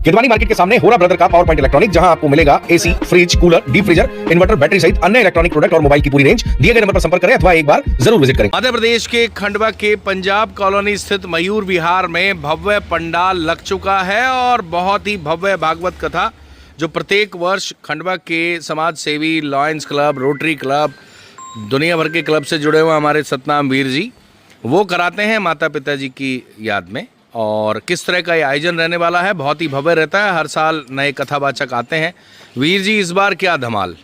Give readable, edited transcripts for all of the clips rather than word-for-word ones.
किदवानी market के सामने होरा ब्रदर का पावर पॉइंट इलेक्ट्रॉनिक, जहां आपको मिलेगा AC, fridge, cooler, deep freezer, inverter, battery सहित अन्य इलेक्ट्रॉनिक प्रोडक्ट और मोबाइल की पूरी रेंज। दिए गए नंबर पर संपर्क करें अथवा एक बार जरूर विजिट करें। मध्य प्रदेश के खंडवा के पंजाब कॉलोनी स्थित मयूर विहार में भव्य पंडाल लग चुका है और बहुत ही भव्य भागवत कथा जो प्रत्येक वर्ष खंडवा के समाज सेवी, लॉयंस क्लब, रोटरी क्लब, दुनिया भर के क्लब से जुड़े हुए हमारे सतनाम वीर जी वो कराते हैं माता पिता जी की याद में। और किस तरह का ये आयोजन रहने वाला है, बहुत ही भव्य रहता है। हर साल नए कथावाचक आते हैं। वीर जी, इस बार क्या धमाल?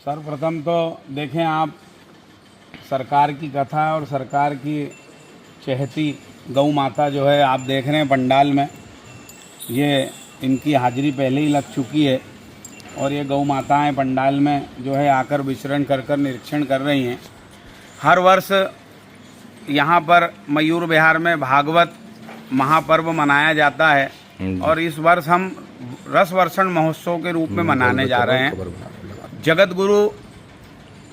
सर्वप्रथम तो देखें आप, सरकार की कथा और सरकार की चहेती गौ माता जो है आप देख रहे हैं पंडाल में, ये इनकी हाजिरी पहले ही लग चुकी है और ये गौ माताएं पंडाल में जो है आकर विचरण कर निरीक्षण कर रही हैं। हर वर्ष यहाँ पर मयूर विहार में भागवत महापर्व मनाया जाता है और इस वर्ष हम रस वर्षण महोत्सव के रूप में मनाने जा रहे हैं। जगत गुरु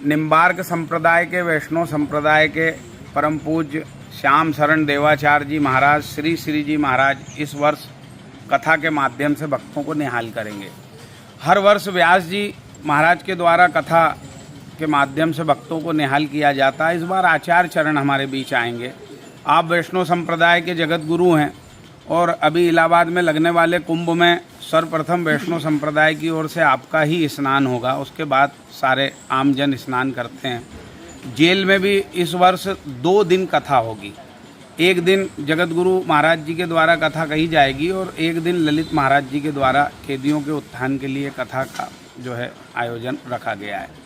निम्बार्क संप्रदाय के, वैष्णव संप्रदाय के परम पूज्य श्याम शरण देवाचार्य जी महाराज, श्री श्री जी महाराज इस वर्ष कथा के माध्यम से भक्तों को निहाल करेंगे। हर वर्ष व्यास जी महाराज के द्वारा कथा के माध्यम से भक्तों को निहाल किया जाता है। इस बार आचार्य चरण हमारे बीच आएंगे। आप वैष्णव संप्रदाय के जगत गुरु हैं और अभी इलाहाबाद में लगने वाले कुंभ में सर्वप्रथम वैष्णव संप्रदाय की ओर से आपका ही स्नान होगा, उसके बाद सारे आमजन स्नान करते हैं। जेल में भी इस वर्ष 2 दिन कथा होगी। एक दिन जगत गुरु महाराज जी के द्वारा कथा कही जाएगी और एक दिन ललित महाराज जी के द्वारा कैदियों के उत्थान के लिए कथा का जो है आयोजन रखा गया है।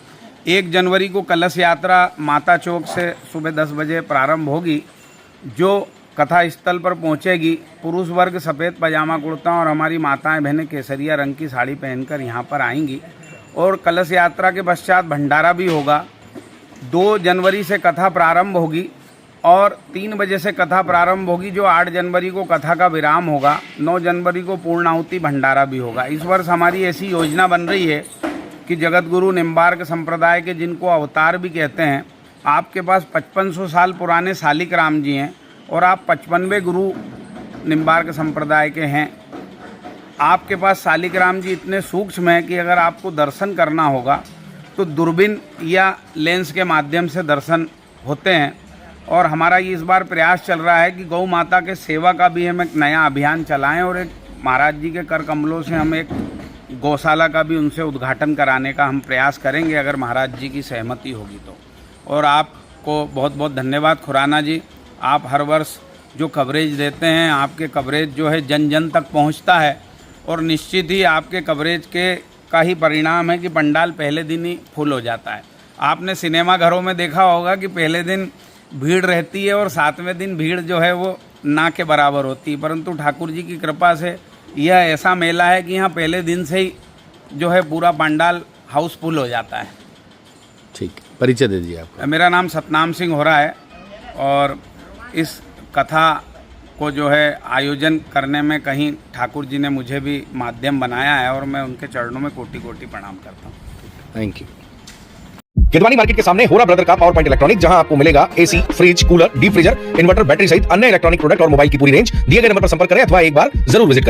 1 जनवरी को कलश यात्रा माता चौक से सुबह 10 बजे प्रारंभ होगी। जो कथा स्थल पर पहुंचेगी, पुरुष वर्ग सफ़ेद पजामा कुर्ता और हमारी माताएं बहनें केसरिया रंग की साड़ी पहनकर यहां पर आएंगी और कलश यात्रा के पश्चात भंडारा भी होगा। 2 जनवरी से कथा प्रारंभ होगी और 3 बजे से कथा प्रारंभ होगी। जो 8 जनवरी को कथा का विराम होगा, 9 जनवरी को पूर्णाहुति भंडारा भी होगा। इस वर्ष हमारी ऐसी योजना बन रही है कि जगत गुरु निम्बार्क संप्रदाय के, जिनको अवतार भी कहते हैं, आपके पास 5500 साल पुराने शालिक राम जी हैं और आप 55वें गुरु निम्बार्क संप्रदाय के हैं। आपके पास शालिक राम जी इतने सूक्ष्म हैं कि अगर आपको दर्शन करना होगा तो दूरबीन या लेंस के माध्यम से दर्शन होते हैं। और हमारा ये इस बार प्रयास चल रहा है कि गौ माता के सेवा का भी हम एक नया अभियान चलाएं और एक महाराज जी के कर कमलों से हम एक गौशाला का भी उनसे उद्घाटन कराने का हम प्रयास करेंगे, अगर महाराज जी की सहमति होगी तो। और आपको बहुत बहुत धन्यवाद खुराना जी, आप हर वर्ष जो कवरेज देते हैं, आपके कवरेज जो है जन जन तक पहुंचता है और निश्चित ही आपके कवरेज के का ही परिणाम है कि पंडाल पहले दिन ही फुल हो जाता है। आपने सिनेमा घरों में देखा होगा कि पहले दिन भीड़ रहती है और 7वें दिन भीड़ जो है वो ना के बराबर होती है, परंतु ठाकुर जी की कृपा से यह ऐसा मेला है कि यहाँ पहले दिन से ही जो है पूरा पंडाल हाउसफुल हो जाता है। ठीक, परिचय दे दीजिए आपका। मेरा नाम सतनाम सिंह हो रहा है और इस कथा को जो है आयोजन करने में कहीं ठाकुर जी ने मुझे भी माध्यम बनाया है और मैं उनके चरणों में कोटि कोटि प्रणाम करता हूँ। Thank you. किदवानी मार्केट के सामने होरा ब्रदर का पावर पॉइंट इलेक्ट्रॉनिक, जहां आपको मिलेगा AC, fridge, cooler, deep freezer, inverter, battery सहित अन्य इलेक्ट्रॉनिक प्रोडक्ट और मोबाइल की पूरी रेंज। दिए गए नंबर पर संपर्क करें अथवा एक बार जरूर विजिट करें।